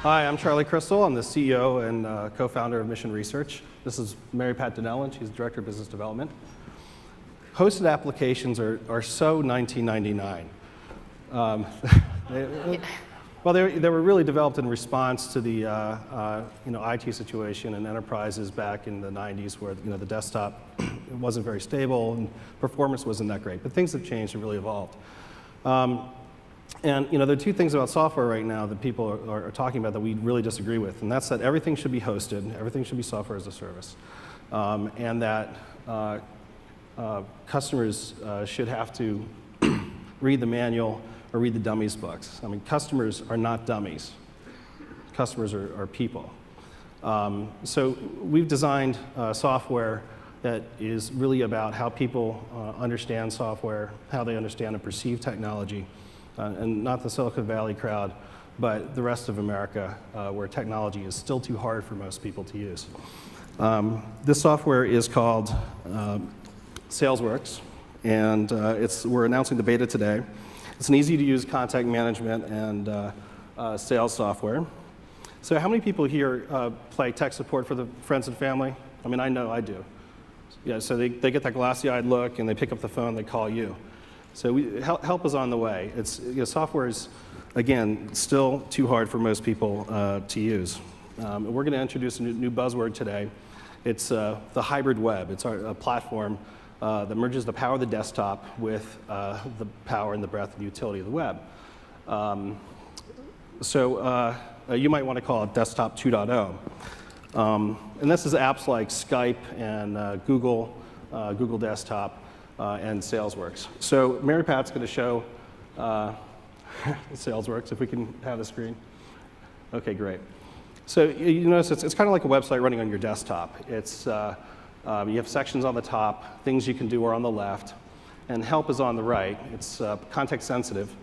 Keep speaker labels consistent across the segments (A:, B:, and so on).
A: Hi, I'm Charlie Crystal. I'm the CEO and co-founder of Mission Research. This is Mary Pat Donnellan. She's Director of Business Development. Hosted applications are so 1999. They were really developed in response to the IT situation in enterprises back in the 90s, where the desktop wasn't very stable and performance wasn't that great. But things have changed and really evolved. And there are two things about software right now that people are talking about that we really disagree with, and that's that everything should be hosted, everything should be software as a service, and that customers should have to read the manual or read the dummies books. I mean, customers are not dummies. Customers are people. So we've designed software that is really about how people understand software, how they understand and perceive technology. And not the Silicon Valley crowd, but the rest of America, where technology is still too hard for most people to use. This software is called SalesWorks, and we're announcing the beta today. It's an easy-to-use contact management and sales software. So how many people here play tech support for the friends and family? I mean, I know I do. Yeah, so they get that glassy-eyed look, and they pick up the phone, they call you. So help is on the way. Software is, again, still too hard for most people to use. We're going to introduce a new buzzword today. It's the hybrid web. It's a platform that merges the power of the desktop with the power and the breadth and utility of the web. You might want to call it Desktop 2.0. And this is apps like Skype and Google Desktop. And SalesWorks. So Mary Pat's going to show SalesWorks, if we can have the screen. OK, great. So you notice it's kind of like a website running on your desktop. It's you have sections on the top, things you can do are on the left, and help is on the right. It's context sensitive,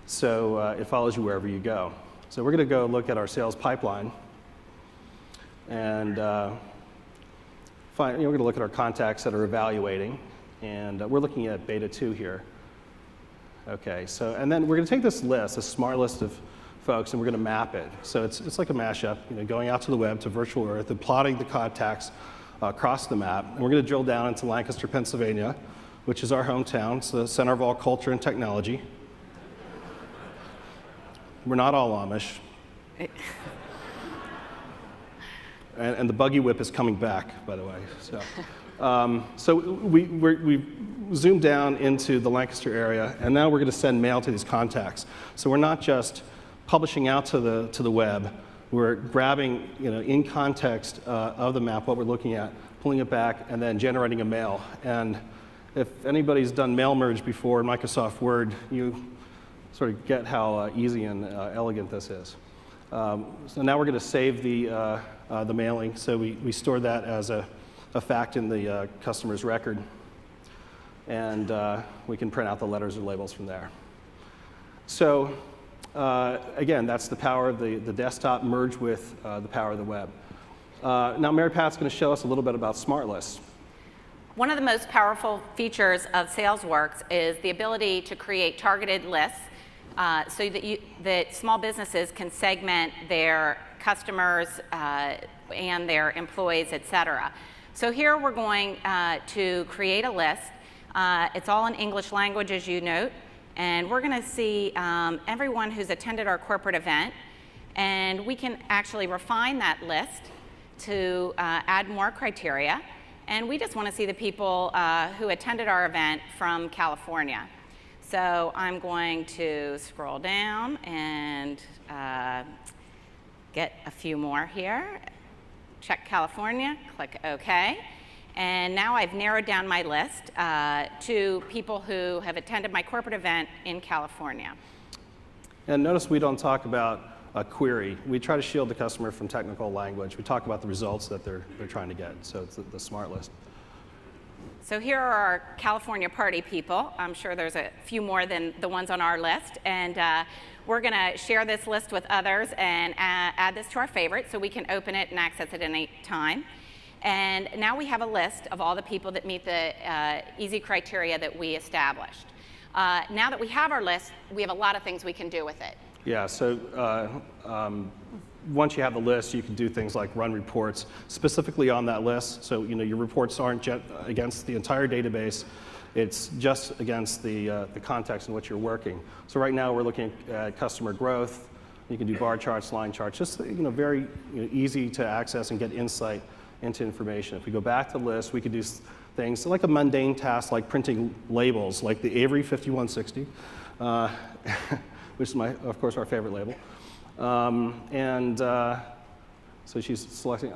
A: so it follows you wherever you go. So we're going to go look at our sales pipeline, and we're going to look at our contacts that are evaluating. And we're looking at beta 2 here. OK, and then we're going to take this list, a smart list of folks, and we're going to map it. So it's like a mashup, going out to the web, to virtual Earth, and plotting the contacts across the map. And we're going to drill down into Lancaster, Pennsylvania, which is our hometown. It's the center of all culture and technology. We're not all Amish. And the buggy whip is coming back, by the way. So we zoomed down into the Lancaster area, and now we're going to send mail to these contacts. So we're not just publishing out to the web. We're grabbing, in context of the map what we're looking at, pulling it back, and then generating a mail. And if anybody's done mail merge before in Microsoft Word, you sort of get how easy and elegant this is. So now we're going to save the mailing. So we store that as a fact in the customer's record, and we can print out the letters or labels from there. So again, that's the power of the desktop merged with the power of the web. Now Mary Pat's going to show us a little bit about smart lists.
B: One of the most powerful features of SalesWorks is the ability to create targeted lists so that small businesses can segment their customers and their employees, et cetera. So here we're going to create a list. It's all in English language, as you note. And we're going to see everyone who's attended our corporate event. And we can actually refine that list to add more criteria. And we just want to see the people who attended our event from California. So I'm going to scroll down and get a few more here. Check California, click OK. And now I've narrowed down my list to people who have attended my corporate event in California.
A: And notice we don't talk about a query. We try to shield the customer from technical language. We talk about the results that they're trying to get. So it's the smart list.
B: So here are our California party people. I'm sure there's a few more than the ones on our list. And we're going to share this list with others and add this to our favorites so we can open it and access it any time. And now we have a list of all the people that meet the easy criteria that we established. Now that we have our list, we have a lot of things we can do with it.
A: Yeah, so once you have the list, you can do things like run reports specifically on that list. So your reports aren't against the entire database. It's just against the context in which you're working. So right now we're looking at customer growth. You can do bar charts, line charts, just very easy to access and get insight into information. If we go back to the list, we could do things like a mundane task like printing labels, like the Avery 5160, which is, of course, our favorite label. So she's selecting,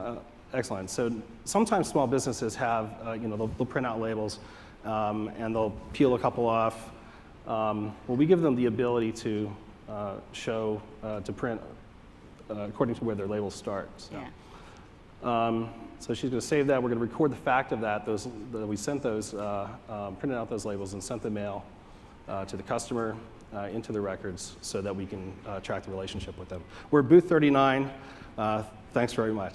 A: excellent. So sometimes small businesses have, they'll print out labels and they'll peel a couple off. Well, we give them the ability to to print according to where their labels start. So.
B: Yeah.
A: So she's going to save that. We're going to record the fact of that we sent those, printed out those labels and sent the mail to the customer into the records so that we can track the relationship with them. We're at booth 39. Thanks very much.